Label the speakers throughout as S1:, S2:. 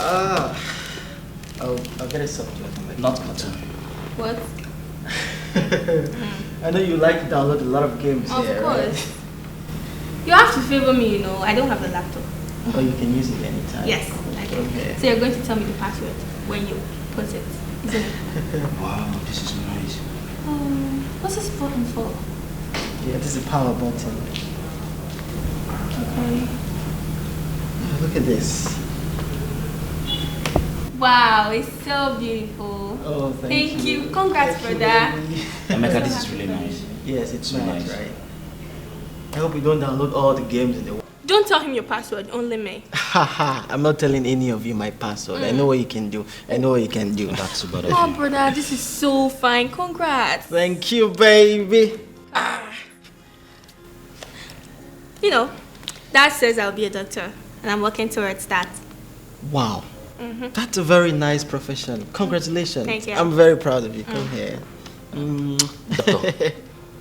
S1: I'll get a subject.
S2: Not cartoon.
S3: What?
S1: I know you like to download a lot of games
S3: Of
S1: here,
S3: course.
S1: right?
S3: You have to favor me, you know. I don't have a laptop.
S1: Oh, you can use it anytime.
S3: Yes, I can.
S1: Okay.
S3: So you're going to tell me the password when you put it, isn't it?
S2: Wow, this is nice.
S3: What's this button for?
S1: Yeah, this is a power button.
S3: Okay.
S1: Oh, look at this.
S3: Wow, it's so beautiful.
S1: Oh, thank you.
S3: Congrats, brother.
S2: Emeka, this is really nice.
S1: Yes, it's
S2: So
S1: nice,
S2: nice.
S1: right? I hope you don't download all the games in the world.
S3: Don't tell him your password, only me.
S1: Haha, I'm not telling any of you my password. I know what you can do. I know what you can do.
S2: That's about it.
S3: Oh, brother, this is so fine. Congrats.
S1: Thank you, baby.
S3: You know, Dad says I'll be a doctor, and I'm working towards that.
S1: Wow. That's a very nice profession. Congratulations.
S3: Thank you.
S1: I'm very proud of you. Come here.
S2: Doctor,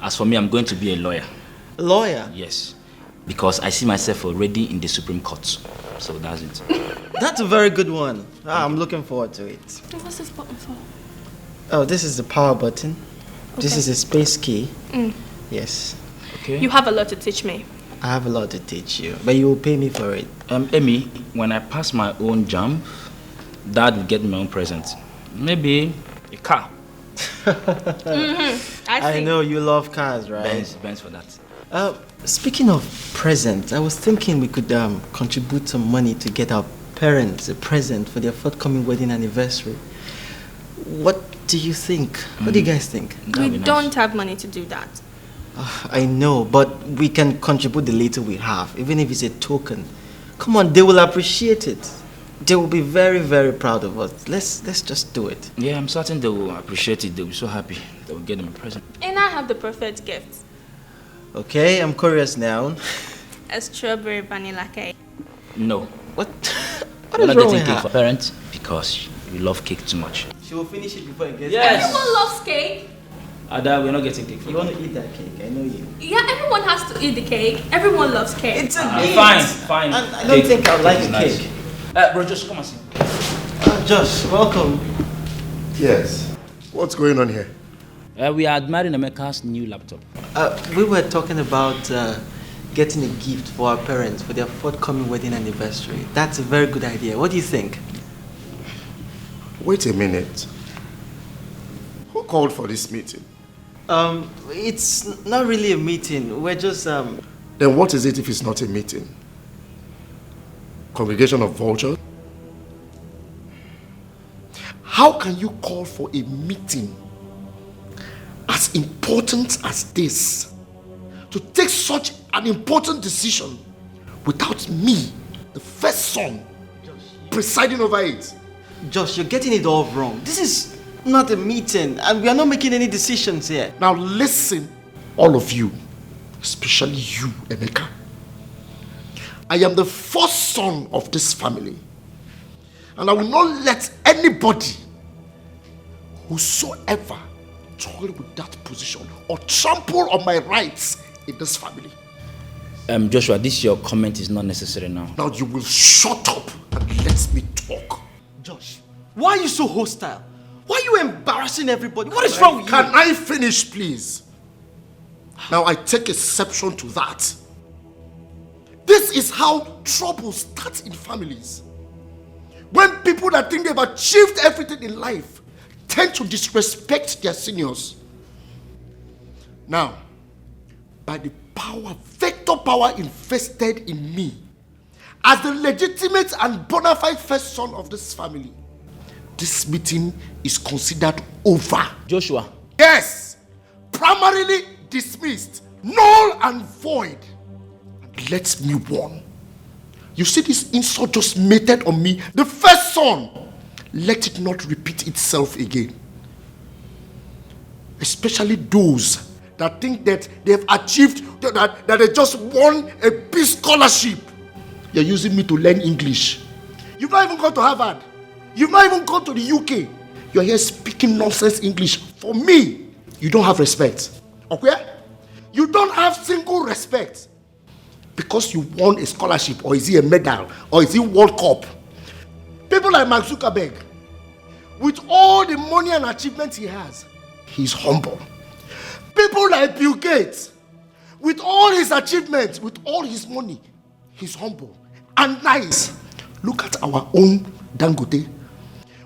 S2: as for me, I'm going to be a lawyer.
S1: Lawyer?
S2: Yes. Because I see myself already in the Supreme Court. So that's it.
S1: That's a very good one. I'm looking forward to it.
S3: What's this button for?
S1: Oh, this is the power button. This
S3: Okay.
S1: is a space key. Yes.
S2: Okay.
S3: You have a lot to teach me.
S1: I have a lot to teach you, but you will pay me for it.
S2: Amy, when I pass my own jam, Dad will get me my own present. Maybe a car.
S1: I know you love cars, right?
S2: Benz for that.
S1: Speaking of presents, I was thinking we could contribute some money to get our parents a present for their forthcoming wedding anniversary. What do you think? What do you guys think?
S3: We don't have money to do that.
S1: I know, but we can contribute the little we have, even if it's a token. Come on, they will appreciate it. They will be very, very proud of us. Let's just do it.
S2: Yeah, I'm certain they will appreciate it. They'll be so happy. They will get them a present.
S3: And I have the perfect gift.
S1: Okay, I'm curious now.
S3: A strawberry vanilla cake.
S2: No.
S1: What? What
S2: You're
S1: is
S2: not
S1: wrong
S2: getting
S1: with
S2: cake
S1: her?
S2: for parents because you love cake too much.
S1: She will finish it before it gets
S2: Yes.
S3: Everyone loves cake.
S2: Ada, we're not getting cake for
S1: You want to eat that cake? I know you.
S3: Yeah, everyone has to eat the cake. Everyone loves cake.
S1: It's a gift.
S2: Fine.
S1: And I don't think I like
S2: is
S1: a
S2: nice.
S1: cake.
S2: Bro, just come and see.
S1: Josh, welcome.
S4: Yes. What's going on here?
S2: We are admiring Emeka's new laptop.
S1: We were talking about getting a gift for our parents for their forthcoming wedding anniversary. That's a very good idea. What do you think?
S4: Wait a minute. Who called for this meeting?
S1: It's not really a meeting. We're just
S4: Then what is it if it's not a meeting? Congregation of vultures? How can you call for a meeting as important as this to take such an important decision without me, the first son, presiding over it?
S1: Josh, you're getting it all wrong. This is not a meeting, and we are not making any decisions here.
S4: Now listen, all of you, especially you, Emeka. I am the first son of this family, and I will not let anybody, whosoever, toil with that position or trample on my rights in this family.
S2: Joshua, your comment is not necessary now.
S4: Now you will shut up and let me talk.
S1: Josh, why are you so hostile? Why are you embarrassing everybody? What is wrong with you?
S4: Can I finish, please? Now I take exception to that. This is how trouble starts in families. When people that think they've achieved everything in life tend to disrespect their seniors. Now, by the power, vector power invested in me, as the legitimate and bona fide first son of this family, this meeting is considered over.
S2: Joshua.
S4: Yes, primarily dismissed, null and void. And let me warn. You see this insult just meted on me, the first son. Let it not repeat itself again. Especially those that think that they have achieved, that they just won a big scholarship. You're using me to learn English. You've not even gone to Harvard. You've not even gone to the UK. You're here speaking nonsense English. For me, you don't have respect. Okay? You don't have single respect. Because you won a scholarship, or is it a medal, or is it World Cup? People like Mark Zuckerberg, with all the money and achievements he has, he's humble. People like Bill Gates, with all his achievements, with all his money, he's humble and nice. Look at our own Dangote.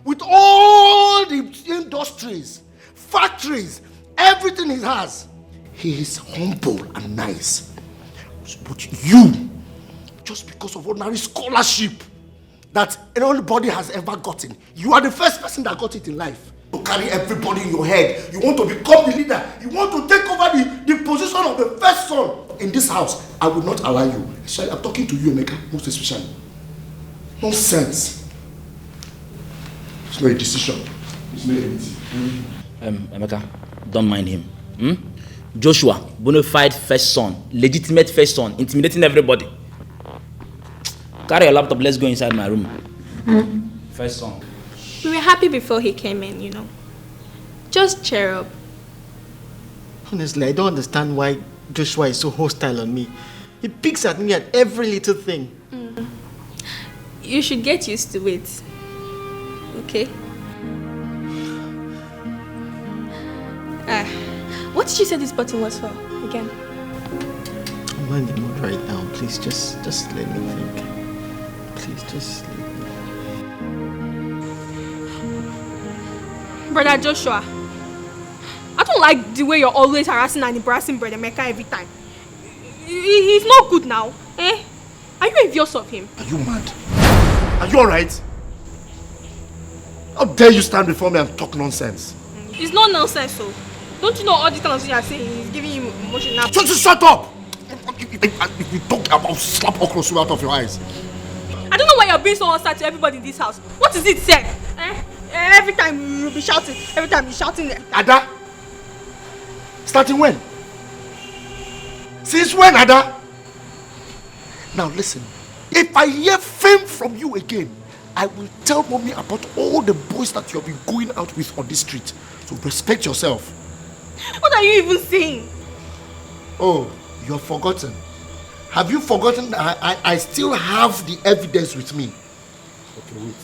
S4: With all the industries, factories, everything he has, he is humble and nice. But you, just because of ordinary scholarship that anybody has ever gotten, you are the first person that got it in life. You carry everybody in your head. You want to become the leader. You want to take over the position of the first son in this house. I will not allow you. I'm talking to you, Emeka, most especially. Nonsense. It's not a decision. It's not anything.
S2: Emeka, don't mind him. Joshua, bona fide first son, legitimate first son, intimidating everybody. Carry your laptop, let's go inside my room. First son.
S3: We were happy before he came in, you know. Just cheer up.
S1: Honestly, I don't understand why Joshua is so hostile on me. He picks at me at every little thing.
S3: You should get used to it. Okay? What did you say this button was for again?
S1: I'm not in the mood right now. Please, just let me think. Please, just let me.
S3: Brother Joshua, I don't like the way you're always harassing and embarrassing Brother Mecca every time. He's not good now, eh? Are you envious of him?
S4: Are you mad? Are you alright? How dare you stand before me and talk nonsense?
S3: It's not nonsense, so. Don't you know all these kind of things you're saying? He's giving you emotional.
S4: Just shut up! If you talk about slap okra out of your eyes.
S3: I don't know why you're being so hostile to everybody in this house. What is it, sir? Every time you'll be shouting. Every time you're shouting.
S4: Ada? Starting when? Since when, Ada? Now listen. If I hear fame from you again, I will tell mommy about all the boys that you have been going out with on this street. So respect yourself.
S3: What are you even saying?
S4: Oh, you have forgotten. Have you forgotten that I still have the evidence with me? Okay, wait.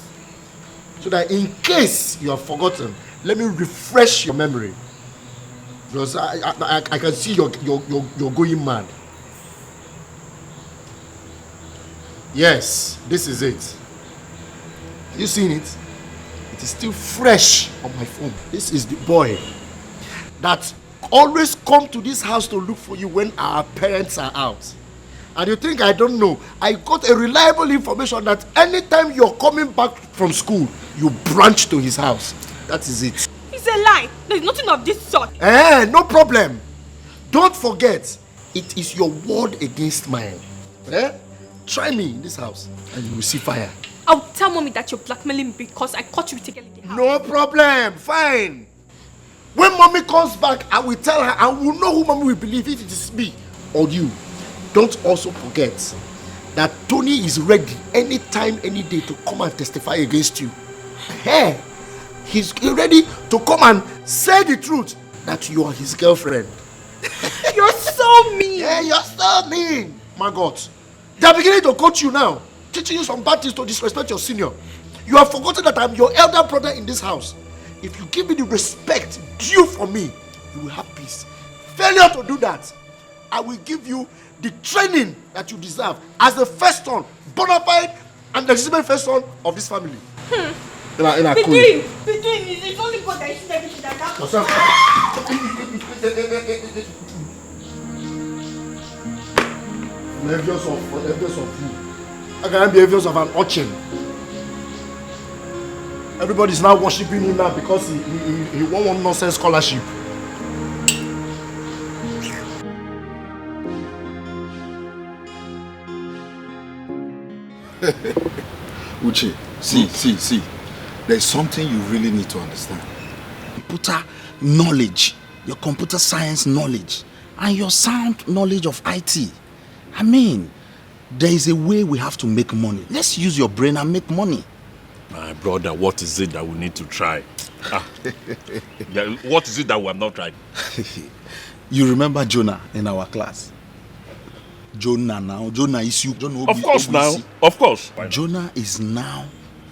S4: So that in case you have forgotten, let me refresh your memory. Because I can see you're going mad. Yes, this is it. Have you seen it? It is still fresh on my phone. This is the boy that always come to this house to look for you when our parents are out. And you think I don't know? I got a reliable information that anytime you're coming back from school, you branch to his house. That is it.
S3: It's a lie. There's nothing of this sort.
S4: No problem. Don't forget, it is your word against mine. Try me in this house and you will see fire.
S3: I'll tell mommy that you're blackmailing me because I caught you together in the house.
S4: No problem. Fine. When mommy comes back, I will tell her and we'll know who mommy will believe, if it is me or you. Don't also forget that Tony is ready anytime, any day to come and testify against you. Hey, he's ready to come and say the truth that you are his girlfriend.
S3: You're so mean.
S4: Yeah, you're so mean. My God. They're beginning to coach you now, teaching you some bad things to disrespect your senior. You have forgotten that I'm your elder brother in this house. If you give me the respect due for me, you will have peace. Failure to do that, I will give you the training that you deserve as the first son, bona fide and legitimate first son of this family.
S3: Between, it's only God that is everything like that.
S4: Envious of you. How can I be envious of an urchin? Everybody's now worshiping him now because he won one nonsense scholarship.
S5: Uche, see. There's something you really need to understand. Computer knowledge, your computer science knowledge, and your sound knowledge of IT. I mean, there is a way we have to make money. Let's use your brain and make money.
S6: My brother, what is it that we need to try? Yeah, what is it that we have not tried?
S5: You remember Jonah in our class? Jonah is you.
S6: Of course now. Of course.
S5: Jonah is now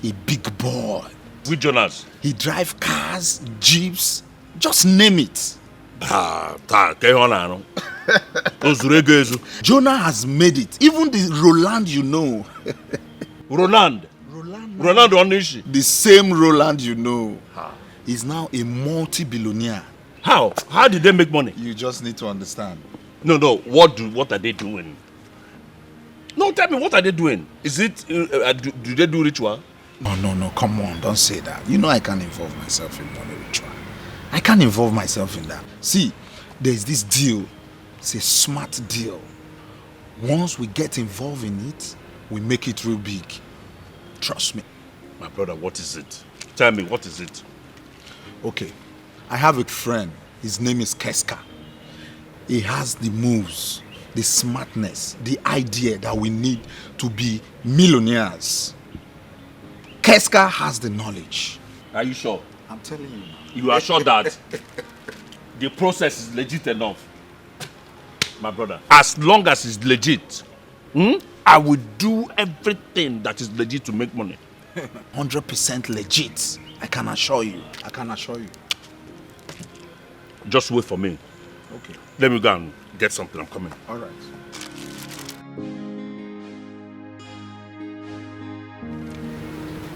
S5: a big boy.
S6: With Jonas.
S5: He drive cars, jeeps, just name it. Jonah has made it. Even the Roland you know.
S6: Roland Onishi.
S5: The same Roland you know. He's now a multi-billionaire.
S6: How? How did they make money?
S5: You just need to understand.
S6: No. What are they doing? No, tell me, what are they doing? Is it, do they do ritual?
S5: No, come on, don't say that. You know I can't involve myself in money ritual. I can't involve myself in that. See, there's this deal. It's a smart deal. Once we get involved in it, we make it real big. Trust me.
S6: My brother, what is it? Tell me, what is it?
S5: Okay, I have a friend. His name is Keska. He has the moves, the smartness, the idea that we need to be millionaires. Keska has the knowledge.
S6: Are you sure?
S5: I'm telling you now.
S6: You are sure that the process is legit enough? My brother, as long as it's legit, I will do everything that is legit to make money.
S5: 100% legit. I can assure you.
S6: Just wait for me.
S5: Okay.
S6: Let me go and get something. I'm coming.
S5: All right.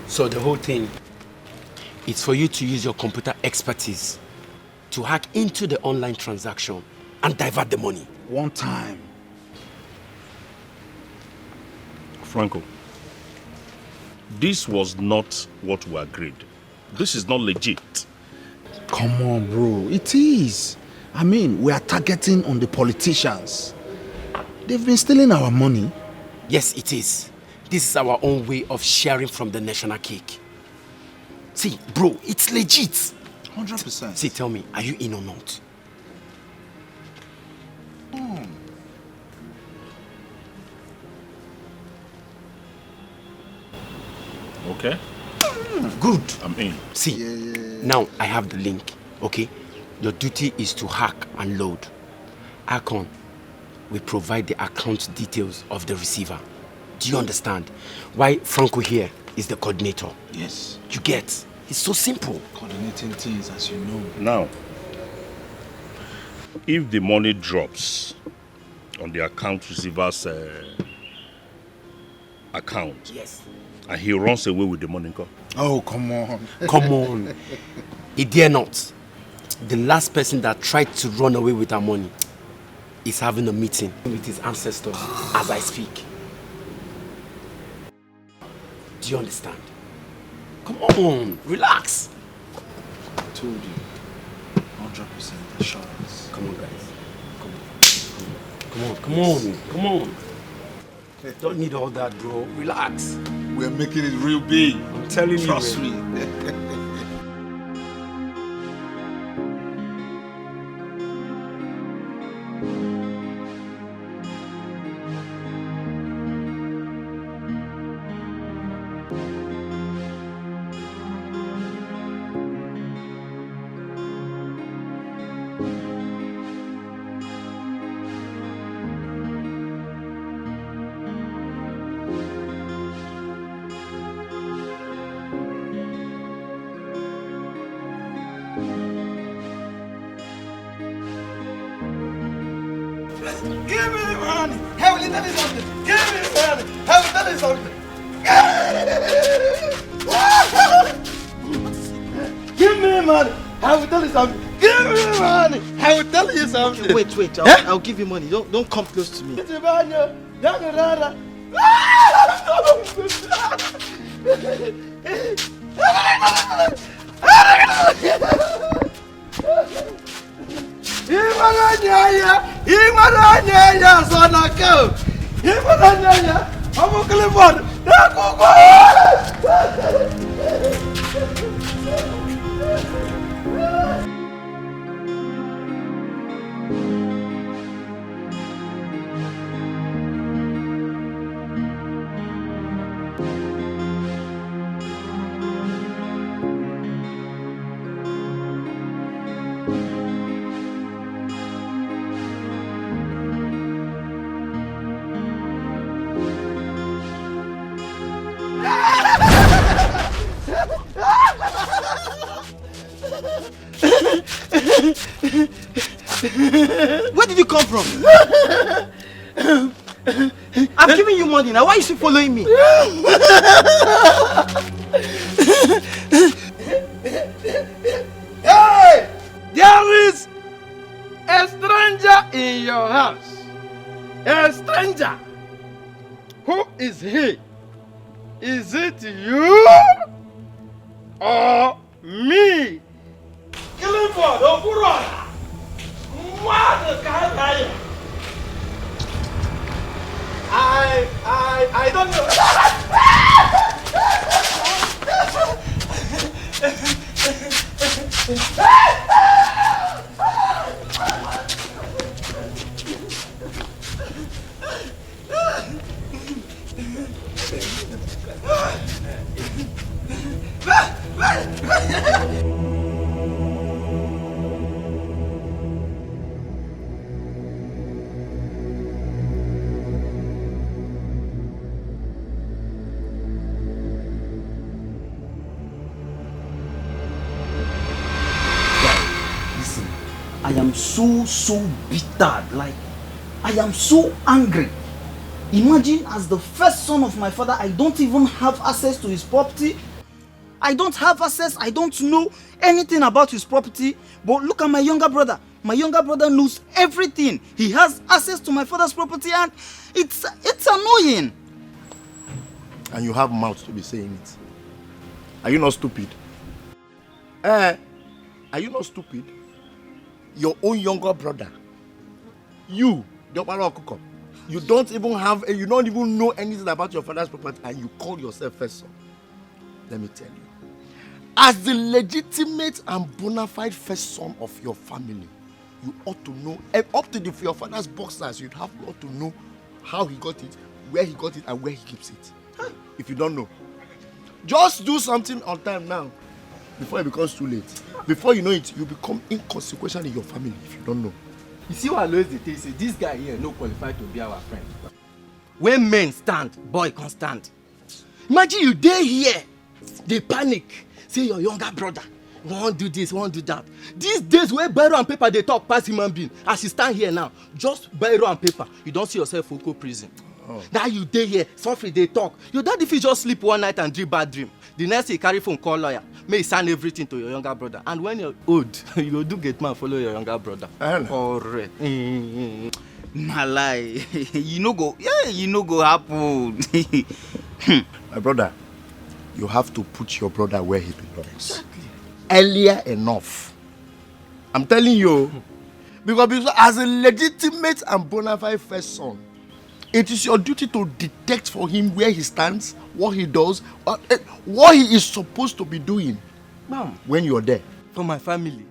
S7: So the whole thing is for you to use your computer expertise to hack into the online transaction and divert the money.
S5: One time.
S6: Franco, this was not what we agreed. This is not legit.
S5: Come on, bro. It is. I mean, we are targeting on the politicians. They've been stealing our money.
S7: Yes, it is. This is our own way of sharing from the national cake. See, bro, it's legit.
S5: 100%.
S7: See, tell me, are you in or not?
S6: Okay?
S7: Good.
S6: I'm in.
S7: See, now I have the link, okay? Your duty is to hack and load. Akon, we provide the account details of the receiver. Do you understand? Why Franco here is the coordinator.
S5: Yes.
S7: You get? It's so simple.
S5: Coordinating things, as you know.
S6: Now, if the money drops on the account receiver's account,
S7: Yes.
S6: and he runs away with the money,
S5: Oh, come on.
S7: Come on. He dare not. The last person that tried to run away with our money is having a meeting with his ancestors as I speak. Do you understand? Come on, relax.
S5: I told you. 100% assurance.
S7: Come on, guys. Come on. Don't need all that, bro. Relax.
S5: We're making it real big.
S7: I'm telling you.
S5: Trust me.
S8: Give me the money. I will tell you something. Give me the money. I will tell you something. Give me the money. I will tell you something. Give me the money. I will tell you something.
S1: Wait. I'll give you money. Don't come close to me.
S8: Imaranyanya sonako. Imaranyanya. Amu kelipon. Aku. Ha ha ha ha!
S1: money. Now why is she following me?
S8: Hey! There is a stranger in your house. A stranger. Who is he? Is it you or me? Clifford Okurona. What the I don't know.
S2: I am so bitter. Like, I am so angry. Imagine, as the first son of my father, I don't even have access to his property. I don't have access. I don't know anything about his property. But look at my younger brother. My younger brother knows everything. He has access to my father's property, and it's annoying.
S4: And you have mouth to be saying it. Are you not stupid? Are you not stupid? Your own younger brother. You don't even have, you don't even know anything about your father's property, and you call yourself first son. Let me tell you, as the legitimate and bona fide first son of your family, you ought to know, up to your father's boxers, you'd have ought to know how he got it, where he got it, and where he keeps it. If you don't know, just do something on time now, before it becomes too late. Before you know it, you become inconsequential in your family if you don't know.
S8: You see what Lois dey say, this guy here no qualified to be our friend. When men stand, boy can't stand. Imagine you dey here, they panic, say your younger brother won't do this, won't do that. These days where biro and paper they talk past human being, as you stand here now, just biro and paper, you don't see yourself for prison. Now you dey here, suffer they talk. Your daddy fit just sleep one night and dream bad dream. The next day, carry phone, call lawyer. May he sign everything to your younger brother. And when you're old, you go do get man follow your younger brother. Correct.
S2: Na lie. You no go happen.
S4: My brother, you have to put your brother where he belongs. Exactly. Earlier enough. I'm telling you, because as a legitimate and bona fide first son, it is your duty to detect for him where he stands, what he does, what he is supposed to be doing.
S8: Ma'am,
S4: when you're there.
S8: For my family,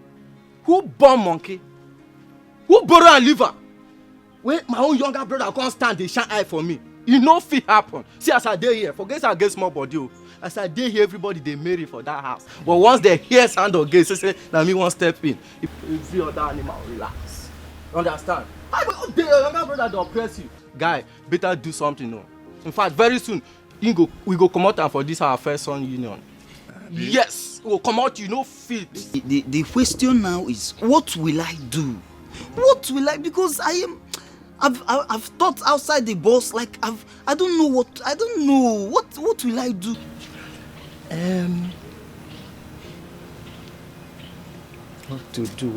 S8: who born monkey? Who borrow and liver? When my own younger brother can't stand, they shine eye for me. You know fit happen. See, as I dey here, forget I get small body. As I dey here, everybody they marry for that house. But once they hear sound or gate, say, now me one step in. If you see other animal, relax. Understand? I go there, your younger brother to oppress you. Guy, better do something, no. In fact, very soon, we go come out and for this our first son union. Yes, we will come out, you know, fit.
S2: The question now is, what will I do? What will I? Because I've thought outside the box. Like I don't know what will I do?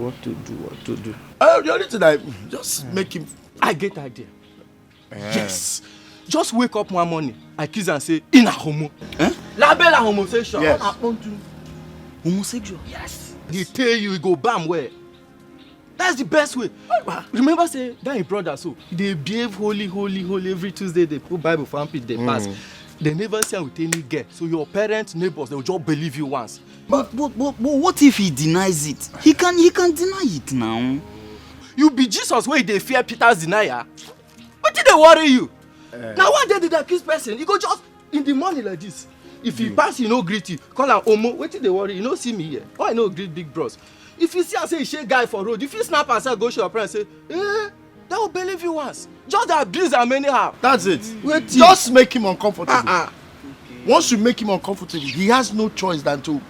S8: What to do?
S4: The only thing I just make him.
S8: I get idea. Yes. Just wake up one morning, accuse and say, in a homo. Label a homosexual.
S4: Yes.
S8: What happened to
S2: Homosexual?
S8: Yes. They tell you go bam where. That's the best way. Remember say that your brother so they behave holy every Tuesday. They put Bible for page they pass. They never say with any girl. So your parents, neighbors, they will just believe you once.
S2: But what if he denies it? He can deny it now.
S8: You be Jesus where they fear Peter's denier. What did they worry you? Now one day did accuse person, you go just in the morning like this. If he pass, you no greet you. Call am Omo. What did they worry? You no see me here. Why no greet big bros? If you see and say you shake guy for road, if you snap and say go show your friend say, they will believe you once. Just abuse am anyhow.
S4: That's it. Just make him uncomfortable. Once you make him uncomfortable, he has no choice than to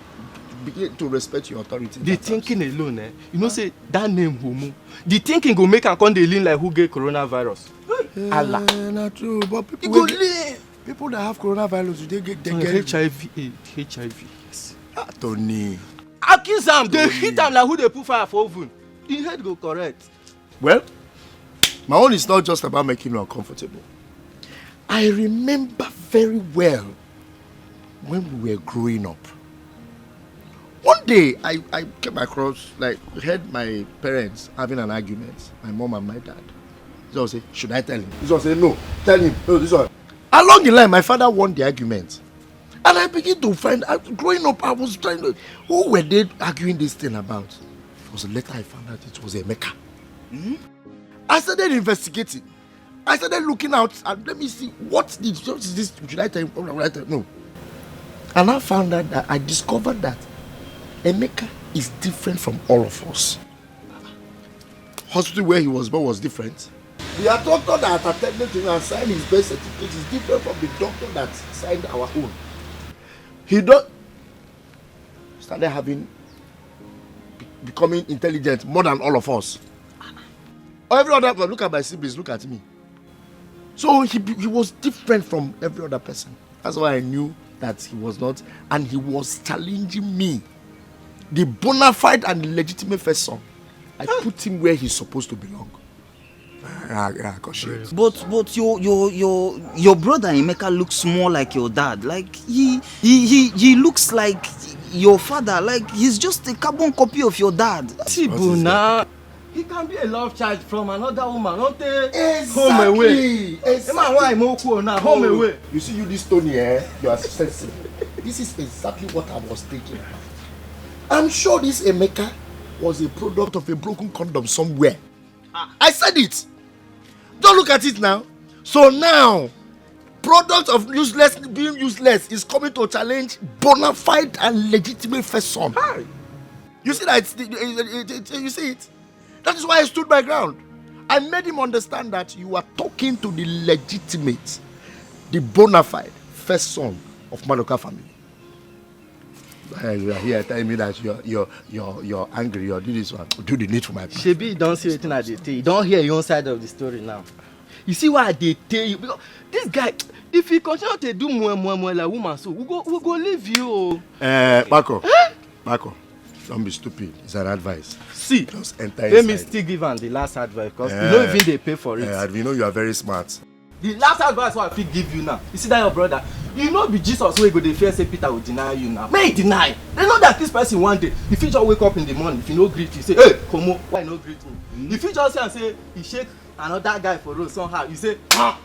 S4: begin to respect your authority.
S8: The thinking alone, you know, say that name Homo. The thinking go make am come dey lean like who get coronavirus. Allah.
S4: Not true, but
S8: You go live.
S4: people that have coronavirus, they get
S8: HIV, HIV, yes.
S4: Tony.
S8: Accuse them, they hit them like who they put fire for oven. The head go correct.
S4: Well, my own is not just about making you uncomfortable. I remember very well when we were growing up. One day, I came across, heard my parents having an argument, my mom and my dad. This one say, should I tell him? This one say, no, tell him. No, this one. Along the line, my father won the argument. And I began to find out, growing up, I was trying to, who were they arguing this thing about? It was later I found out it was Emeka. Mm-hmm. I started investigating. I started looking out and let me see what is this? Should I tell him? No. And I found out that I discovered that Emeka is different from all of us. Hospital where he was born was different. The doctor that attended to him and signed his birth certificate is different from the doctor that signed our own. He started becoming intelligent more than all of us. Every other person, look at my siblings, look at me. So he was different from every other person. That's why I knew that he was not, and he was challenging me. The bona fide and legitimate first son. I put him where he's supposed to belong.
S2: But your brother Emeka looks more like your dad. Like he looks like your father. Like he's just a carbon copy of your dad.
S8: Tibuna. He can be a love child from another woman, not
S4: exactly.
S8: Home away. Home away.
S4: You see, this Tony, you are sensitive. This is exactly what I was thinking about. I'm sure this Emeka was a product of a broken condom somewhere. I said it. Don't look at it now. So now, product of being useless is coming to challenge bona fide and legitimate first son. You see that? You see it? That is why I stood my ground. I made him understand that you are talking to the legitimate, the bona fide first son of Madoka family. You are here telling me that you're angry. You're doing this one. Do the need for my people.
S8: Shebi, you don't see anything I tell you. You don't hear your own side of the story now. You see why they tell you? Because this guy, if he continue to do more like woman, so we go leave you.
S4: Marco, don't be stupid. It's an advice.
S8: See,
S4: just enter inside.
S8: Let me still give him the last advice because you know even they pay for it.
S4: We know you are very smart.
S8: The last advice what I fit give you now. You see that your brother, you know be Jesus wey go dey fear say Peter will deny you now. May he deny. They know that this person one day, if he just wake up in the morning, if he no greet you, say, hey, Komo, why no greet me? If he just say and say he shake another guy for road somehow, you say, now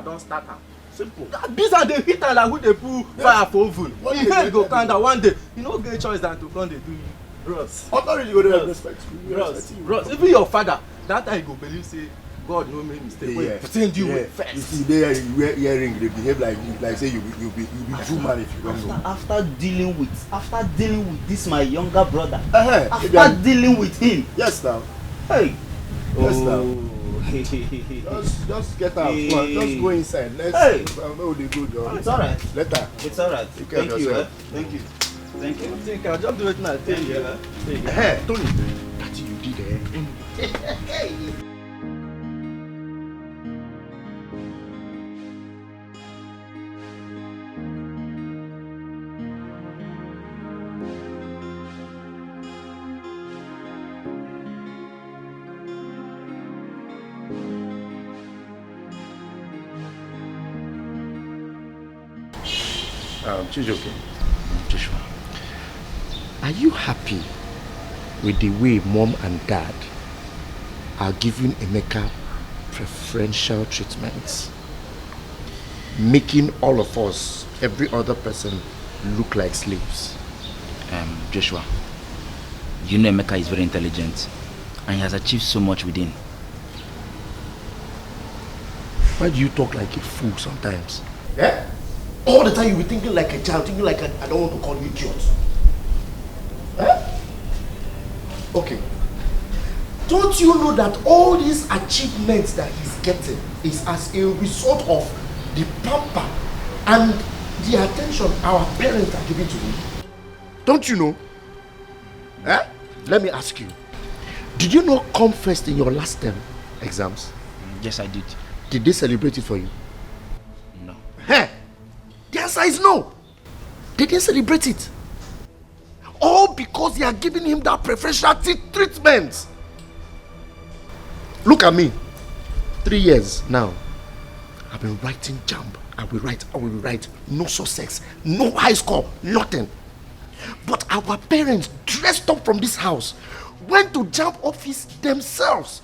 S8: don't start am. Simple. These are the hit like who they put fire for oven. He head go calm down one day. You no get choice than to come dey do you. Ross.
S4: Authority go dey respect you.
S8: Ross, even your father, that time he go believe say God no make mistake. Wey pretend you with first.
S4: You see, they wear earring, they behave like say you be true man if you don't know.
S2: After dealing with this my younger brother. After dealing with him.
S4: Yes now.
S2: Hey.
S4: Yes now. Just get out. Just go inside. Let's know the good.
S2: It's alright.
S4: Later.
S2: It's alright. Thank you.
S8: Thank you.
S2: Thank you.
S8: Think I'll just do it now. Thank you.
S4: Hey, Tony, that you did
S5: Joshua, are you happy with the way mom and dad are giving Emeka preferential treatments, making all of us, every other person, look like slaves?
S2: Joshua, you know Emeka is very intelligent and he has achieved so much within.
S4: Why do you talk like a fool sometimes? Yeah? All the time you be thinking like a child, thinking like I don't want to call you idiot. Eh? Okay. Don't you know that all these achievements that he's getting is as a result of the pamper and the attention our parents are giving to him? Don't you know? Eh? Let me ask you. Did you not come first in your last term exams?
S2: Yes, I did.
S4: Did they celebrate it for you?
S2: No.
S4: Hey, the answer is no. They didn't celebrate it. All because they are giving him that preferential treatment. Look at me. 3 years now. I've been writing jump. I will write. No success, no high score, nothing. But our parents dressed up from this house, went to jump office themselves,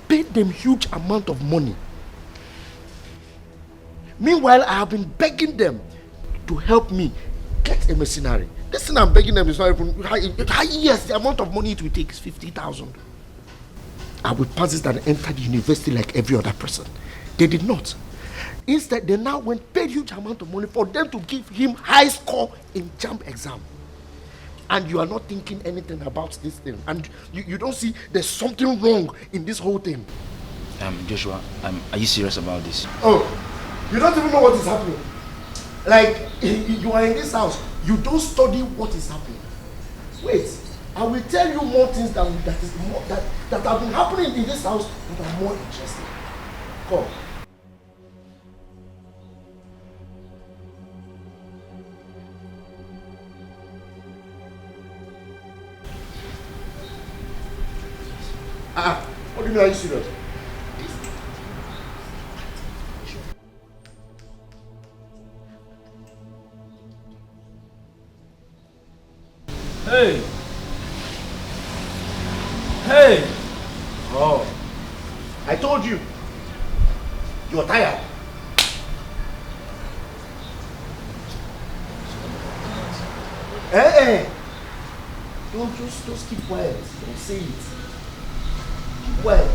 S4: paid them huge amount of money. Meanwhile, I have been begging them to help me get a mercenary. This thing I'm begging them is not even high. Yes, the amount of money it will take is 50,000. I will pass it and enter the university like every other person. They did not. Instead, they now paid huge amount of money for them to give him high score in JAMB exam. And you are not thinking anything about this thing. And you don't see there's something wrong in this whole thing.
S2: Joshua, are you serious about this?
S4: Oh, you don't even know what is happening. Like, you are in this house, you don't study what is happening. Wait, I will tell you more things that have been happening in this house that are more interesting. Come. What do you mean, are you serious?
S8: Hey! Hey!
S4: Oh, I told you. You're tired. Hey! Don't keep quiet. Don't say it. Keep quiet.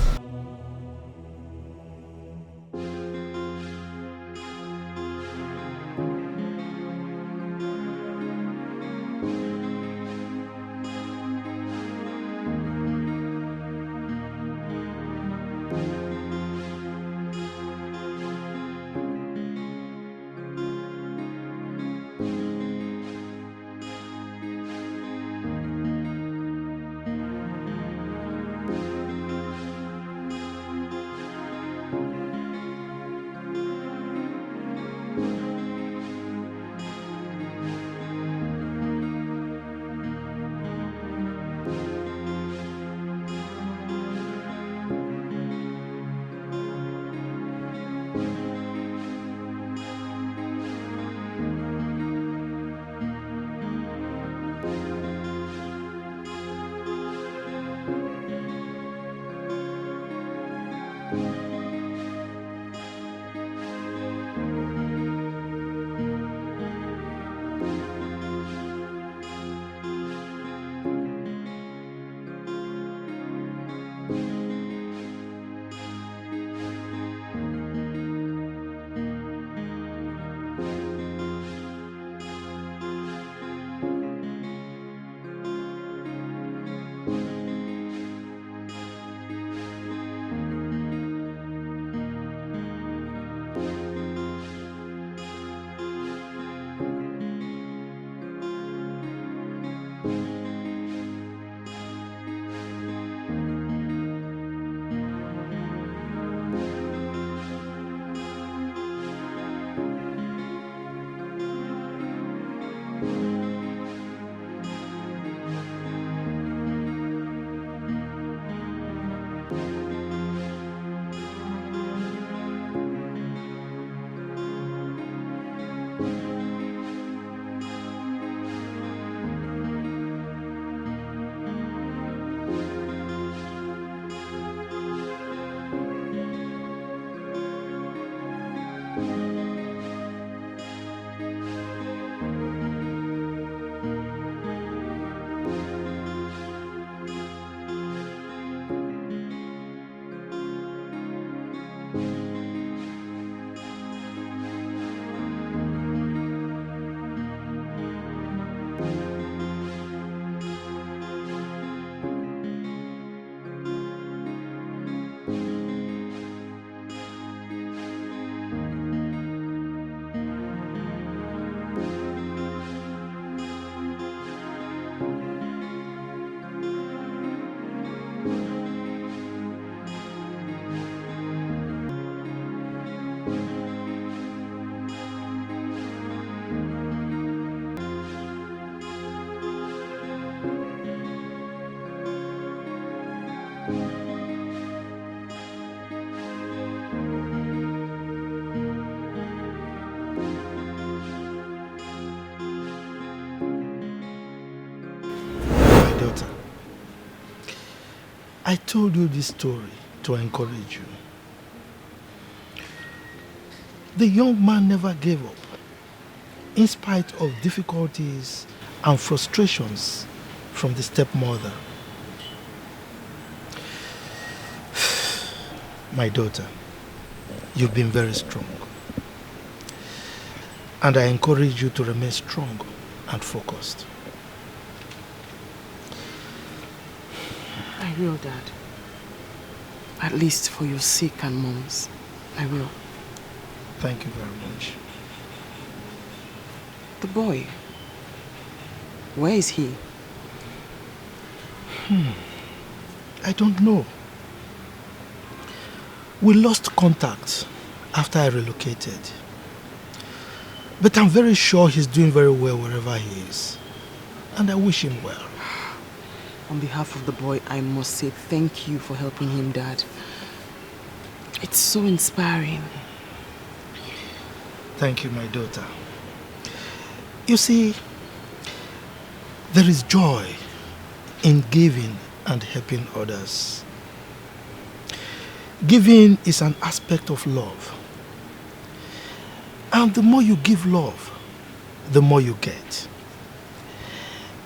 S9: daughter, I told you this story to encourage you. The young man never gave up, in spite of difficulties and frustrations from the stepmother. My daughter, you've been very strong. And I encourage you to remain strong and focused.
S10: I will, Dad. At least for your sake and Mom's. I will.
S9: Thank you very much.
S10: The boy. Where is he?
S9: I don't know. We lost contact after I relocated. But I'm very sure he's doing very well wherever he is. And I wish him well.
S10: On behalf of the boy, I must say thank you for helping him, Dad. It's so inspiring.
S9: Thank you, my daughter. You see, there is joy in giving and helping others. Giving is an aspect of love. And the more you give love, the more you get.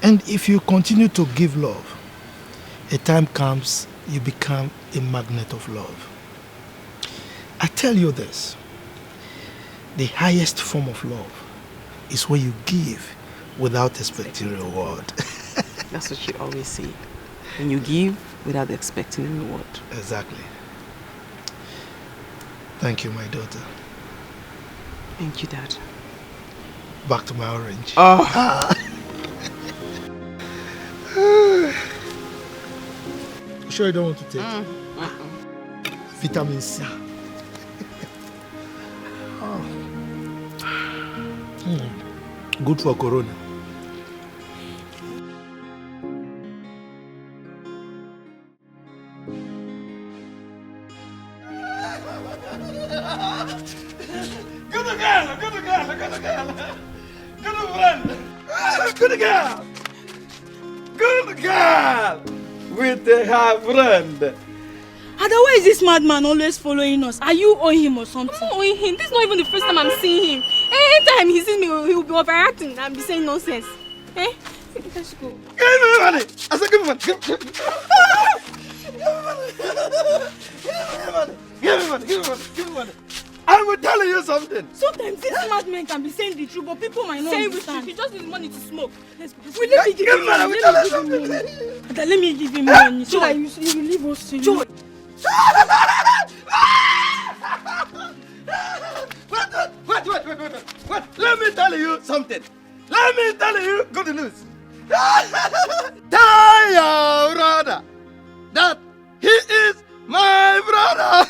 S9: And if you continue to give love, a time comes you become a magnet of love. I tell you this, the highest form of love is when you give without expecting reward.
S10: That's what you always say. When you give without expecting a reward.
S9: Exactly. Thank you, my daughter.
S10: Thank you, Dad.
S9: Back to my orange.
S10: Oh.
S9: You sure you don't want to take vitamin C? Good for corona.
S8: Good girl with her friend.
S11: Ada, why is this madman always following us? Are you owing him or something?
S3: I'm not owing him. This is not even the first time I'm seeing him. Anytime he sees me, he will be overacting and be saying nonsense. Eh? Let's go.
S8: Give me money! I said give me money! Give me money! I will tell you something.
S11: Sometimes this madman can be saying the truth, but people might not understand.
S3: He just needs money to smoke. Let's go.
S11: Let me give him money. Let me give him money so that you will leave us to you.
S8: Wait. Let me tell you something. Let me tell you good news. Tell your brother that he is my brother.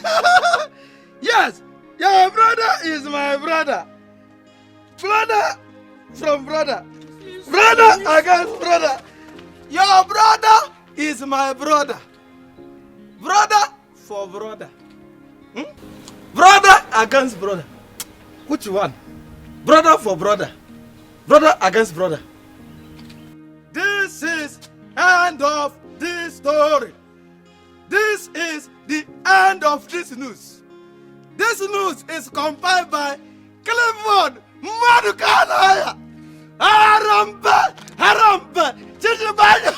S8: Yes, your brother is my brother. Brother from brother. Brother against brother. Your brother is my brother. Brother for brother. Brother against brother. Which one? Brother for brother. Brother against brother. This is end of this story. This is the end of this news. This news is compiled by Clifford Madukanaya. Harambe, Chichibanyo,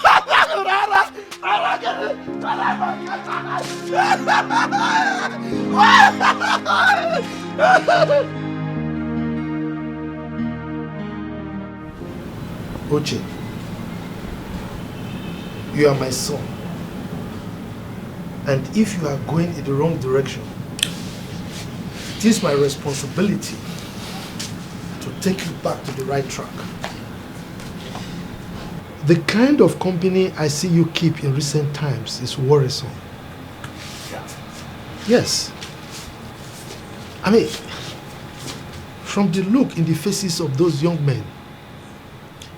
S9: Oche, you are my son. And if you are going in the wrong direction, it is my responsibility to take you back to the right track. The kind of company I see you keep in recent times is worrisome. Yes. I mean, from the look in the faces of those young men,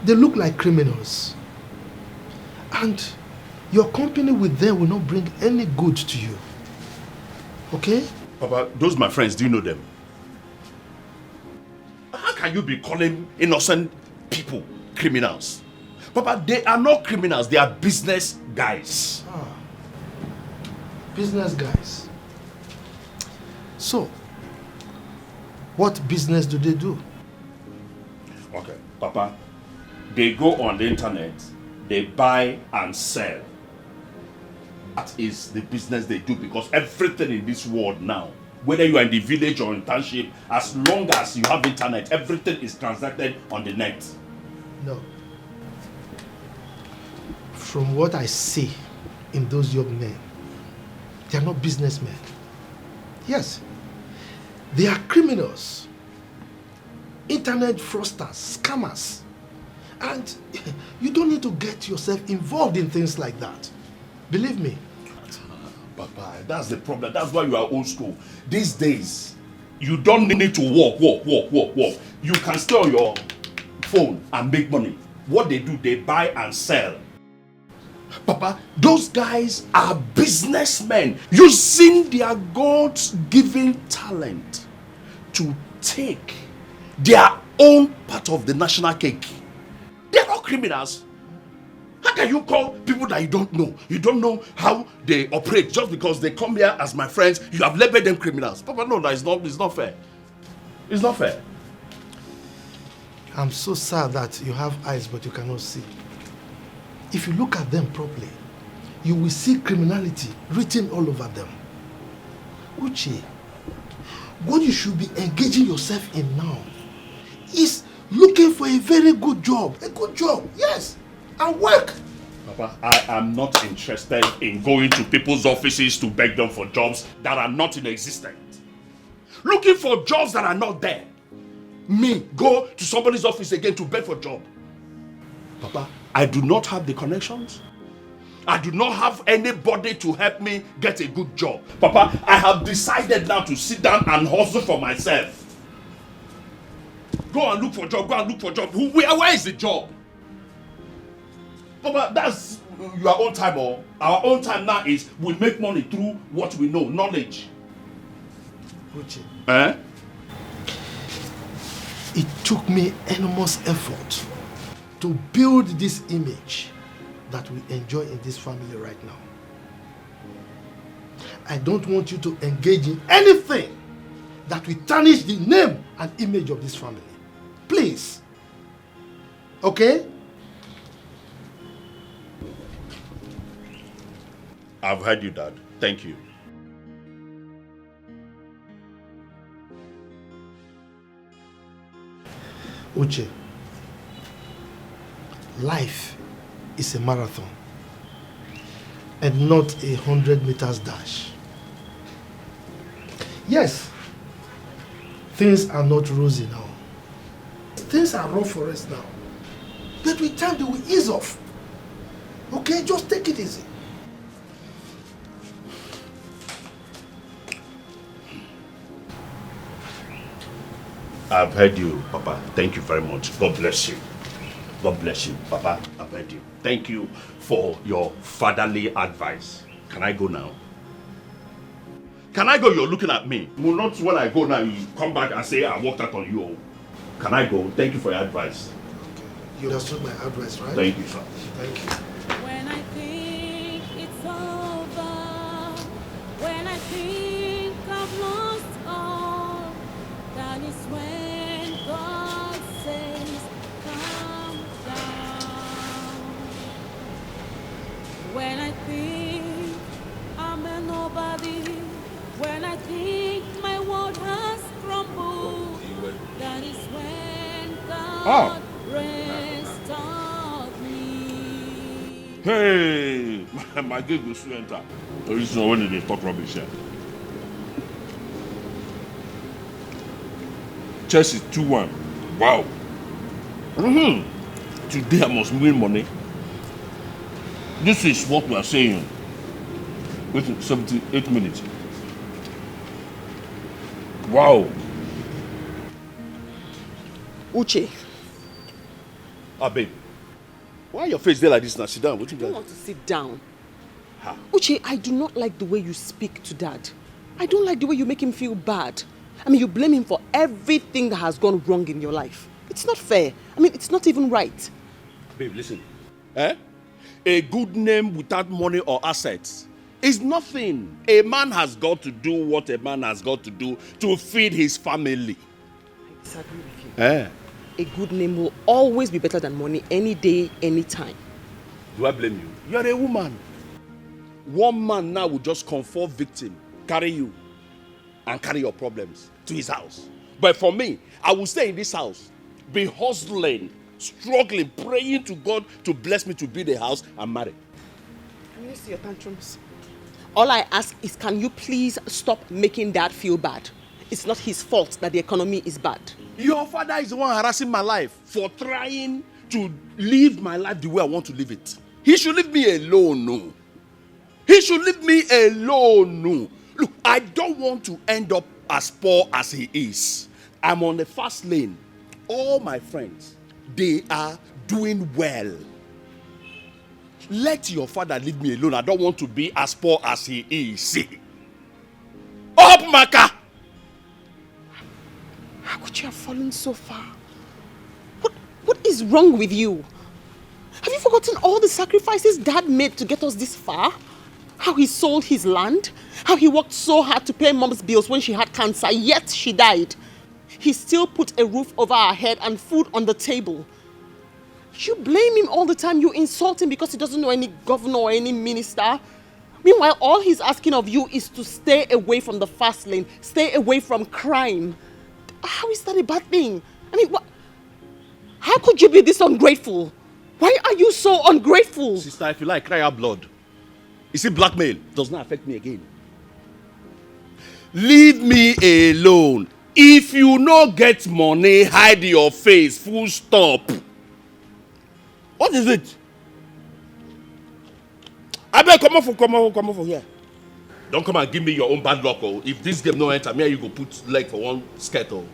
S9: they look like criminals. And your company with them will not bring any good to you. Okay?
S6: Papa, those my friends, do you know them? How can you be calling innocent people criminals? Papa, they are not criminals. They are business guys.
S9: Business guys. So, what business do they do?
S6: Okay, Papa, they go on the internet, they buy and sell. That is the business they do, because everything in this world now, whether you are in the village or in township, as long as you have internet, everything is transacted on the net.
S9: No. From what I see in those young men, they are not businessmen. Yes, they are criminals, internet fraudsters, scammers. And you don't need to get yourself involved in things like that. Believe me.
S6: Papa, that's the problem. That's why you are old school. These days, you don't need to walk. You can stay on your phone and make money. What they do, they buy and sell. Papa, those guys are businessmen using their God-given talent to take their own part of the national cake. They're not criminals. How can you call people that you don't know? You don't know how they operate just because they come here as my friends. You have labeled them criminals. Papa, no, it's not fair. It's not fair.
S9: I'm so sad that you have eyes but you cannot see. If you look at them properly, you will see criminality written all over them. Uche, what you should be engaging yourself in now is looking for a very good job. A good job, yes, and work.
S6: Papa, I am not interested in going to people's offices to beg them for jobs that are not in existence. Looking for jobs that are not there. Me, go to somebody's office again to beg for a job. Papa, I do not have the connections. I do not have anybody to help me get a good job. Papa, I have decided now to sit down and hustle for myself. Go and look for a job, Where is the job? Papa, that's your own time. Or our own time now is we make money through what we know, knowledge.
S9: Uche. It took me enormous effort to build this image that we enjoy in this family right now. I don't want you to engage in anything that will tarnish the name and image of this family. Please. Okay?
S6: I've heard you, Dad. Thank you.
S9: Uche, life is a marathon and not a 100 meters dash. Yes, things are not rosy now. Things are rough for us now. But with time they will ease off. Okay, just take it easy.
S6: I've heard you, Papa. Thank you very much. God bless you. God bless you, Papa. I've heard you. Thank you for your fatherly advice. Can I go now? Can I go? You're looking at me. Well, not when I go now, you come back and say I walked out on you. Can I go? Thank you for your advice.
S9: Okay. You understood my advice, right?
S6: Thank you, sir.
S9: Thank you.
S12: When I think it's over, when I think I've lost all, that is when God says, calm down. When I think I'm a nobody, when I think my world has crumbled, that is when God restored me.
S6: Hey, my gig will soon enter. The reason when they talk rubbish here. Chelsea 2-1. Wow. Today I must win money. This is what we are saying. Wait, 78 minutes. Wow.
S10: Uche.
S6: Babe. Why your face there like this now? Sit down. What you
S10: I don't
S6: got?
S10: want to sit down.
S6: Ha.
S10: Uche, I do not like the way you speak to Dad. I don't like the way you make him feel bad. I mean, you blame him for everything that has gone wrong in your life. It's not fair. I mean, it's not even right.
S6: Babe, listen. Eh? A good name without money or assets is nothing. A man has got to do what a man has got to do to feed his family.
S10: I disagree with you.
S6: Eh?
S10: A good name will always be better than money any day, any time.
S6: Do I blame you? You're a woman. One man now will just come for victim, carry you, and carry your problems to his house. But for me, I will stay in this house, be hustling, struggling, praying to God to bless me to build a house and marry.
S10: Can you see your tantrums? All I ask is, can you please stop making Dad feel bad? It's not his fault that the economy is bad.
S6: Your father is the one harassing my life for trying to live my life the way I want to live it. He should leave me alone, no. He should leave me alone, no. Look, I don't want to end up as poor as he is. I'm on the fast lane. All my friends, they are doing well. Let your father leave me alone. I don't want to be as poor as he is. Up, Maka!
S10: How could you have fallen so far? What is wrong with you? Have you forgotten all the sacrifices Dad made to get us this far? How he sold his land? How he worked so hard to pay Mom's bills when she had cancer, yet she died. He still put a roof over our head and food on the table. You blame him all the time. You insult him because he doesn't know any governor or any minister. Meanwhile, all he's asking of you is to stay away from the fast lane, stay away from crime. How is that a bad thing? I mean, how could you be this ungrateful? Why are you so ungrateful?
S6: Sister, if you like, cry out blood. You see, blackmail does not affect me again. Leave me alone. If you no get money, hide your face. Full stop. What is it? I better come on for here. Don't come and give me your own bad luck. Oh. If this game no enter, me you go put leg for one skirt. Oh.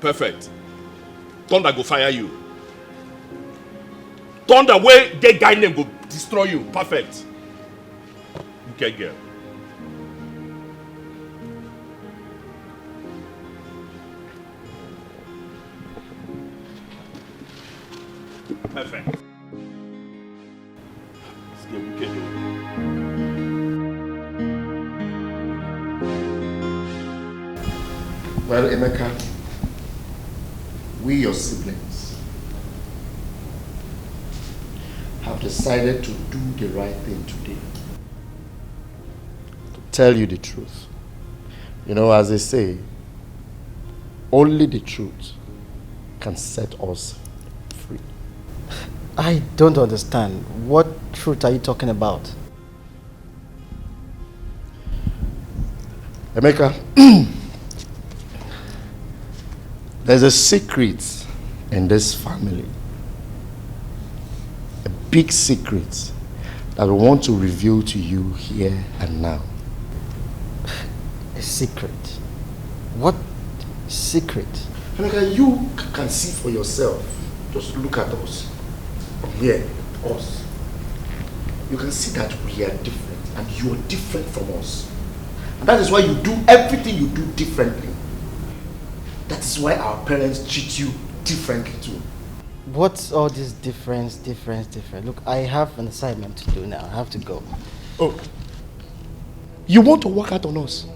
S6: Perfect. Thunder go fire you. Thunder way that guy name go destroy you. Perfect. Okay, girl. Perfect. Let's get wicked.
S4: Well, Emeka, we, your siblings, have decided to do the right thing today. To tell you the truth. You know, as they say, only the truth can set us free.
S1: I don't understand. What truth are you talking about?
S4: Emeka, there's a secret in this family. A big secret that we want to reveal to you here and now.
S1: A secret? What secret?
S4: Emeka, you can see for yourself. Just look at us. Here, us. You can see that we are different and you are different from us. And that is why you do everything you do differently. That is why our parents treat you differently too.
S1: What's all this difference? Look, I have an assignment to do now. I have to go.
S4: Oh. You want to work out on us?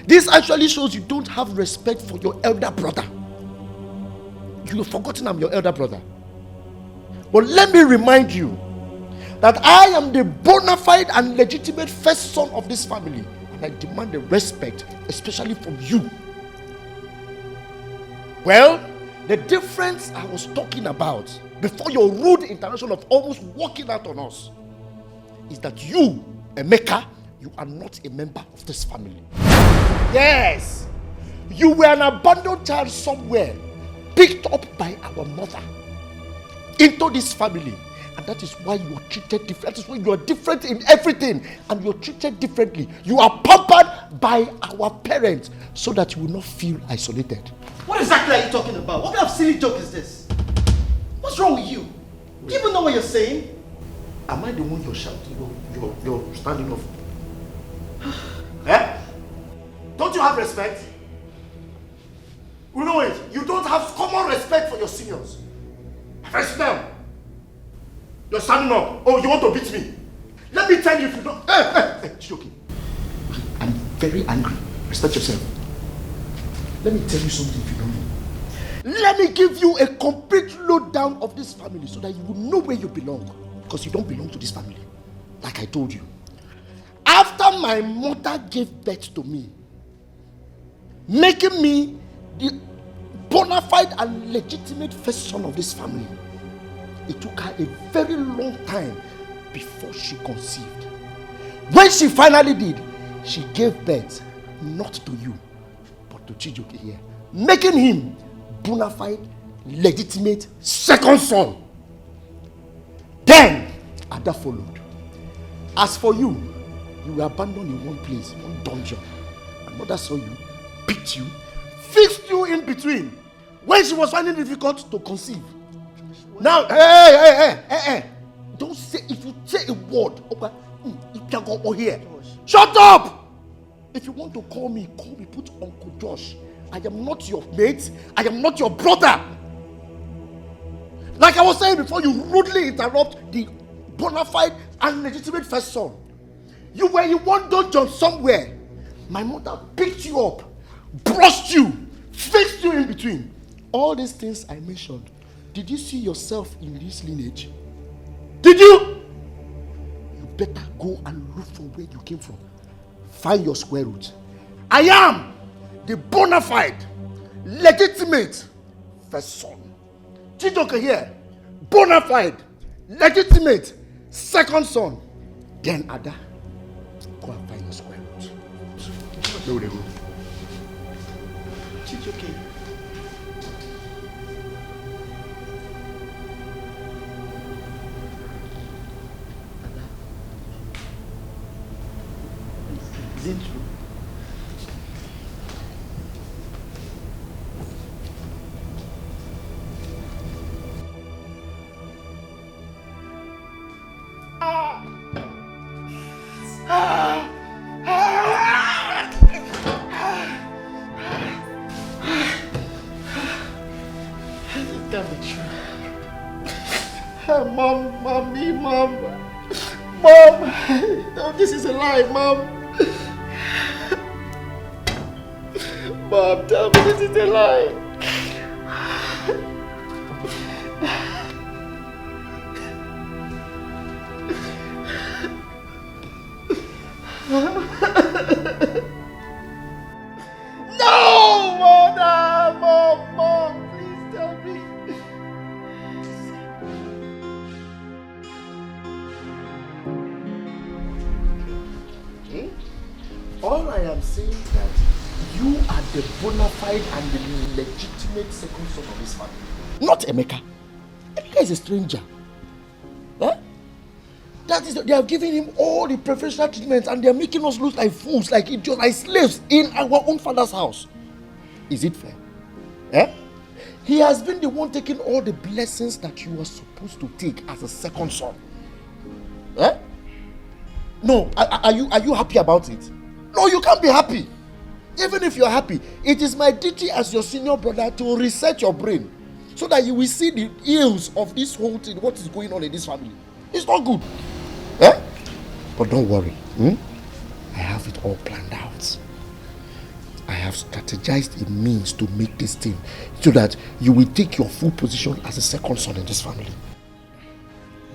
S4: This actually shows you don't have respect for your elder brother. You've forgotten I'm your elder brother. But let me remind you that I am the bona fide and legitimate first son of this family. And I demand the respect, especially from you. Well, the difference I was talking about before your rude intervention of almost walking out on us is that you, Emeka, you are not a member of this family. Yes, you were an abandoned child somewhere, picked up by our mother into this family, and that is why you are treated different. That is why you are different in everything, and you are treated differently. You are pampered by our parents so that you will not feel isolated.
S1: What exactly are you talking about? What kind of silly joke is this? What's wrong with you? Do you even know what you're saying?
S4: Am I the one you're shouting? You're standing off? Eh? Don't you have respect? You know it. You don't have common respect for your seniors. First down. You're standing up. Oh, you want to beat me? Let me tell you if you don't. Hey, Chidoke. I'm very angry. Respect yourself. Let me tell you something if you don't know. Let me give you a complete lowdown of this family so that you will know where you belong. Because you don't belong to this family. Like I told you. After my mother gave birth to me, making me the bona fide and legitimate first son of this family, it took her a very long time before she conceived. When she finally did, she gave birth not to you, but to Chijoke here, making him bona fide, legitimate second son. Then Ada followed. As for you, you were abandoned in one place, one dungeon. My mother saw you, beat you, fixed you in between when she was finding it difficult to conceive. Now, hey, don't say, if you say a word, you can go over here. Shut up! If you want to call me, put Uncle Josh. I am not your mate, I am not your brother. Like I was saying before, you rudely interrupt the bona fide and legitimate first son. You were in one dungeon somewhere. My mother picked you up, brushed you, fixed you in between. All these things I mentioned, did you see yourself in this lineage? Did you? You better go and look for where you came from. Find your square root. I am the bona fide, legitimate first son. Chijoke here, bona fide, legitimate second son. Then Ada, go and find your square root. No, they go. Chijoke. Is it true? Mom, no, this is a lie, Mom. Mom, tell me this is a lie. No, Mom, please tell me. All I am saying is that you are the bona fide and the legitimate second son of this family. Not Emeka. Emeka is a stranger. Huh? That is, they are giving him all the preferential treatments and they are making us look like fools, like idiots, like slaves in our own father's house. Is it fair? Eh? He has been the one taking all the blessings that you are supposed to take as a second son. Eh? No, are you happy about it? No, you can't be happy. Even if you're happy, it is my duty as your senior brother to reset your brain so that you will see the ills of this whole thing, what is going on in this family. It's not good. Eh? But don't worry. I have it all planned out. I have strategized a means to make this thing so that you will take your full position as a second son in this family.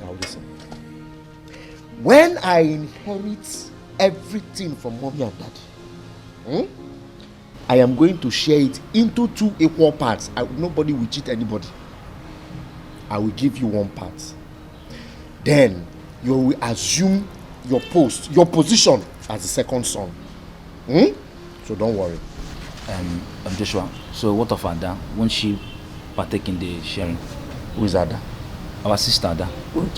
S4: Now listen. When I inherit everything from mommy and daddy, I am going to share it into 2 equal parts. Nobody will cheat anybody. I will give you 1 part. Then you will assume your position as the second son. So don't worry.
S2: Joshua, so what of Ada? Won't she partake in the sharing?
S4: Who is Ada?
S2: Our sister Ada.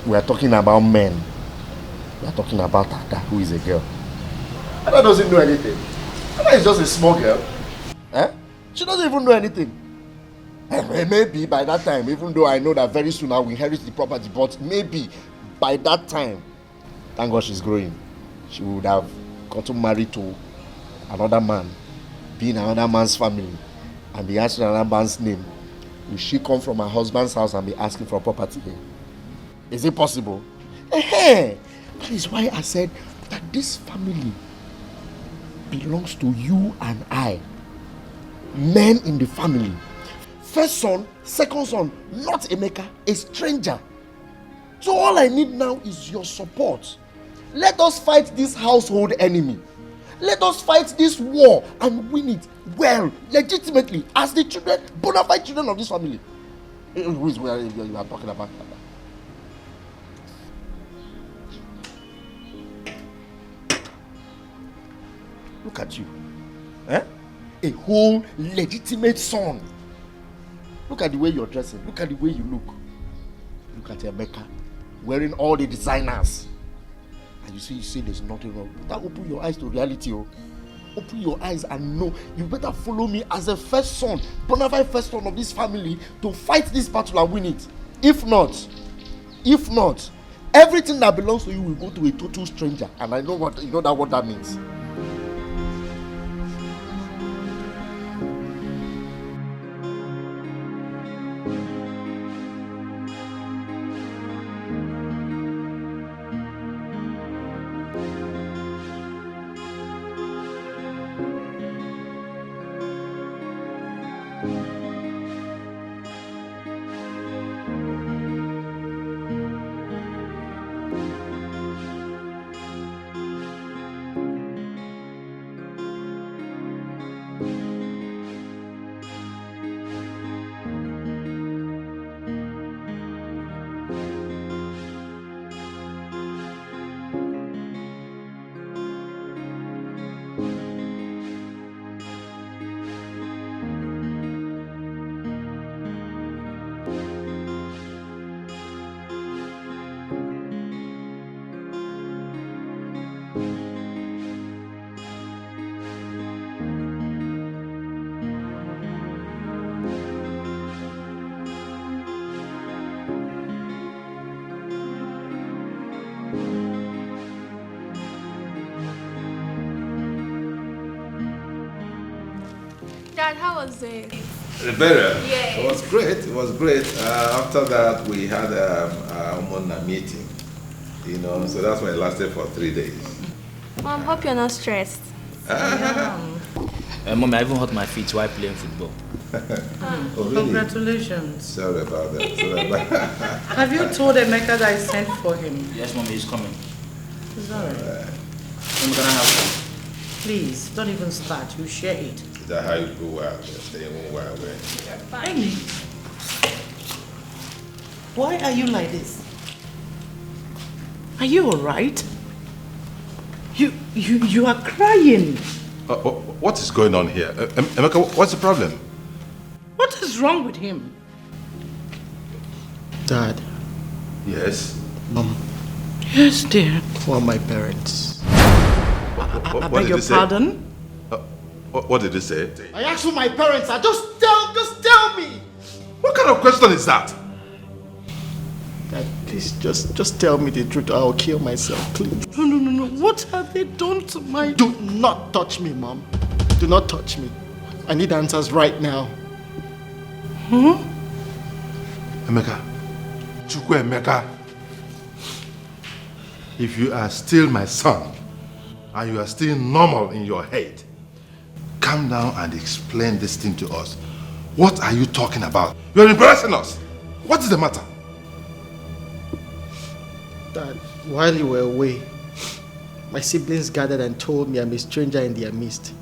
S4: We are talking about men. We are talking about Ada, who is a girl. Ada doesn't know anything. Ada is just a small girl. She doesn't even know anything. Maybe by that time, even though I know that very soon I will inherit the property, but maybe by that time, thank God she's growing, she would have gotten married to another man, be in another man's family, and be answering another man's name, will she come from her husband's house and be asking for property here? Is it possible? That is why I said that this family belongs to you and I. Men in the family. First son, second son, not Emeka, a stranger. So all I need now is your support. Let us fight this household enemy. Let us fight this war and win it well, legitimately, as the children, bona fide children of this family. Who is where you are talking about? Look at you. A whole legitimate son. Look at the way you're dressing. Look at the way you look. Look at Emeka wearing all the designers. And you say there's nothing wrong. You better open your eyes to reality. Open your eyes and know. You better follow me as a first son, bona fide first son of this family, to fight this battle and win it. If not, everything that belongs to you will go to a total stranger. And I know what that means.
S3: Dad, how was it?
S13: Better.
S3: Yeah.
S13: It was great. It was great. After that, we had a meeting. So that's when it lasted for 3 days.
S3: Mom, hope you're not stressed.
S2: Mommy, I even hurt my feet while playing football.
S13: Oh, really?
S14: Congratulations.
S13: Sorry about that.
S14: Have you told Emeka that I sent for him?
S2: Yes, Mommy, he's coming.
S14: It's alright.
S2: Mommy, can I have some?
S14: Please, don't even start. You share it.
S13: Is that how you go out? Stay in one way.
S14: Amy, why are you like this? Are you alright? You are crying.
S13: What is going on here? Emeka, what's the problem?
S14: What is wrong with him?
S1: Dad.
S13: Yes?
S1: Mom.
S14: Yes, dear.
S1: Who are my parents?
S14: I beg your pardon?
S13: What did he say?
S4: I asked who my parents are. Just tell me.
S13: What kind of question is that?
S1: Dad, please just tell me the truth or I'll kill myself, please.
S14: No. What have they done to my...
S1: Do not touch me, Mom. Do not touch me. I need answers right now.
S13: Emeka. Chukwu Emeka. If you are still my son and you are still normal in your head, calm down and explain this thing to us. What are you talking about? You're embarrassing us. What is the matter?
S1: Dad, while you were away, my siblings gathered and told me I'm a stranger in their midst.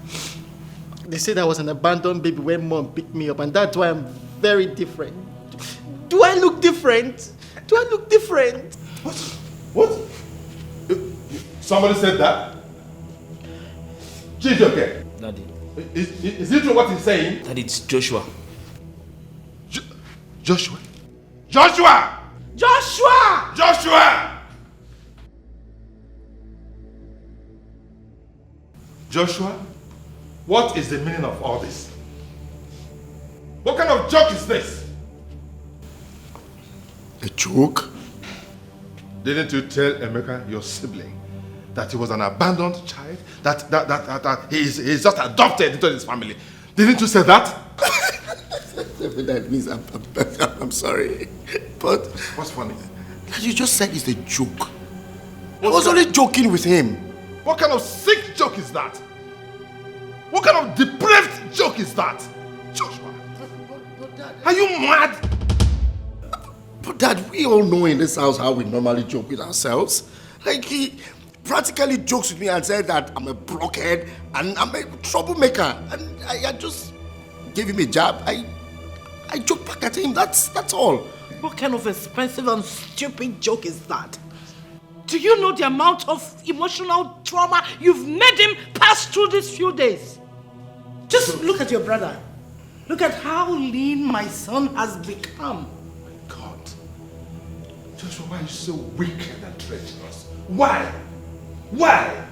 S1: They said I was an abandoned baby when Mom picked me up, and that's why I'm very different. Do I look different?
S13: What? Somebody said that? Chijoke.
S2: Daddy.
S13: Is it true what he's saying?
S2: Daddy, it's Joshua.
S13: Joshua? Joshua, what is the meaning of all this? What kind of joke is this?
S4: A joke?
S13: Didn't you tell Emeka, your sibling, that he was an abandoned child? That he is just adopted into his family? Didn't you say that?
S4: Whatever that means, I'm sorry. But...
S13: What's funny?
S4: You just said it's a joke. I was only joking with him.
S13: What kind of sick joke is that? What kind of depraved joke is that? Joshua, are you mad?
S4: But Dad, we all know in this house how we normally joke with ourselves. Like, he practically jokes with me and said that I'm a blockhead and I'm a troublemaker. And I just gave him a jab. I joked back at him, that's all.
S14: What kind of expensive and stupid joke is that? Do you know the amount of emotional trauma you've made him pass through these few days? Just look at your brother. Look at how lean my son has become.
S13: My God. Joshua, why are you so wicked and treacherous? Why? Why?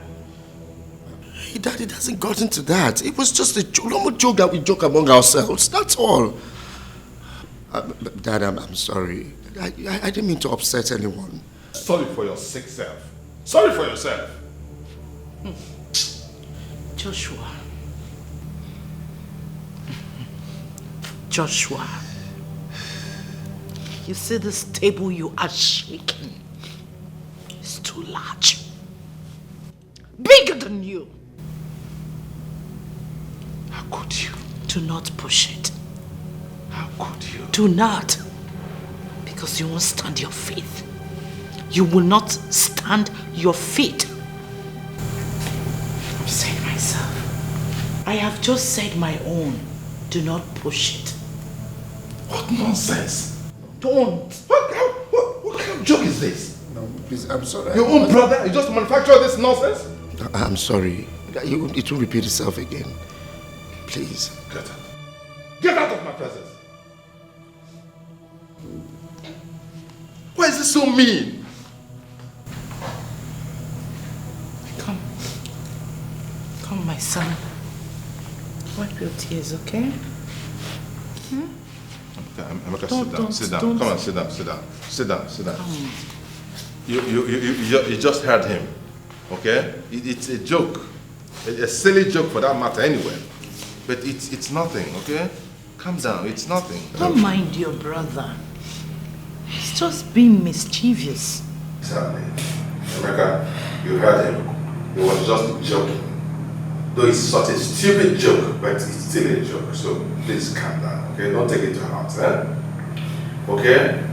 S4: Hey, Dad, it hasn't gotten to that. It was just a normal joke that we joke among ourselves, that's all. Dad, I'm sorry. I didn't mean to upset anyone.
S13: Sorry for your sick self. Sorry for yourself.
S14: Joshua. Joshua. You see this table you are shaking? It's too large. Bigger than you.
S13: How could you?
S14: Do not push it.
S13: How could you?
S14: Do not. Because you won't stand your faith. You will not stand your feet. I'm saying myself. I have just said my own. Do not push it.
S13: What nonsense?
S14: Don't.
S13: What kind of joke is this?
S4: No, please, I'm sorry.
S13: Your own brother? You just manufacture this nonsense?
S4: I'm sorry. It will repeat itself again. Please.
S13: Get out. Get out of my presence. Why is this so mean?
S14: Come, my son. Wipe your tears, okay?
S13: Amaka, sit down. Come on, sit down. Sit down. You just heard him, okay? It's a joke, a silly joke for that matter anyway. But it's nothing, okay? Calm down, it's nothing.
S14: Don't mind your brother. He's just being mischievous.
S13: Exactly. Amaka, you heard him. He was just joking. Though it's such a stupid joke, but it's still a joke. So please calm down, okay? Don't take it to heart, eh? Okay?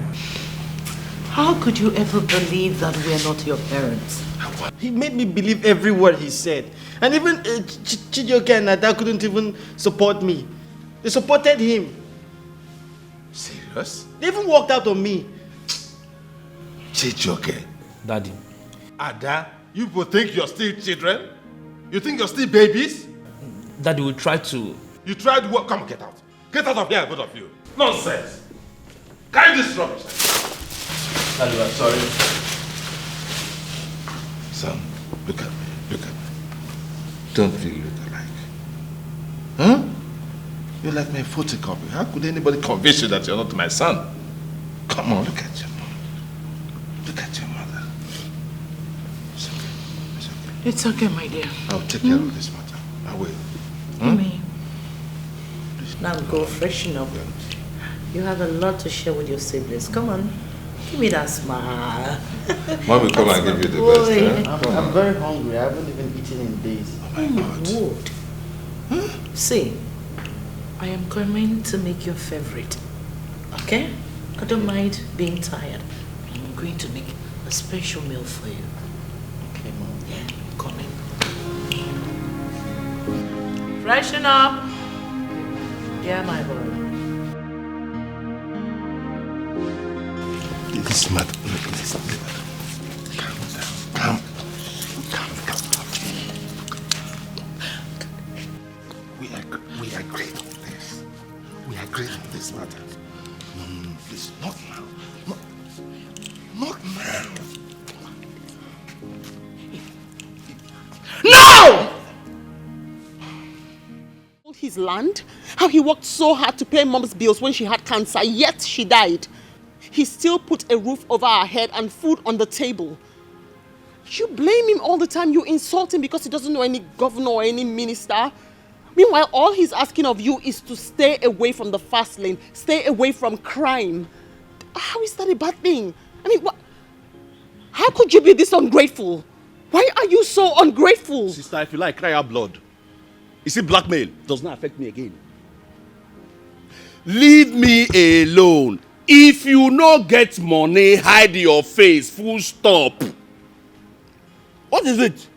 S14: How could you ever believe that we are not your parents?
S1: He made me believe every word he said. And even Chijioke and Nada couldn't even support me. They supported him.
S13: Serious?
S1: They even walked out on me.
S13: Chijioke?
S2: Daddy.
S13: Ada, you people think you're still children? You think you're still babies?
S2: Daddy will try to...
S13: You tried what? Come, get out. Get out of here, both of you. Nonsense. Carry this rubbish.
S2: Daddy, I'm sorry.
S13: Son, look at me. Don't really look alike. Huh? You're like my photocopy. How could anybody convince you that you're not my son? Come on, look at your mom. Look at your mother. It's okay.
S14: It's okay, my dear.
S13: I'll take care of this matter. I will.
S14: Me. Now go freshen up. You have a lot to share with your siblings. Come on. Give me that smile.
S13: Mom will come and give you the best. Eh?
S1: I'm very hungry. I haven't even eaten in days.
S13: Oh my God.
S14: Huh? See, I am coming to make your favorite. Okay? I don't mind being tired. I'm going to make a special meal for you.
S1: Okay, Mom.
S14: Yeah, I'm coming. Freshen up. Yeah, my boy.
S13: This matter. Calm down. Calm down. We agreed on this. We agreed on this matter. No, please, not now. Not now.
S10: No! His land, how he worked so hard to pay mom's bills when she had cancer, yet she died. He still put a roof over our head and food on the table. You blame him all the time. You insult him because he doesn't know any governor or any minister. Meanwhile, all he's asking of you is to stay away from the fast lane, stay away from crime. How is that a bad thing? I mean, what? How could you be this ungrateful? Why are you so ungrateful?
S6: Sister, if you like, cry out blood. You see, blackmail does not affect me again. Leave me alone. If you no get money, hide your face. Full stop. What is it?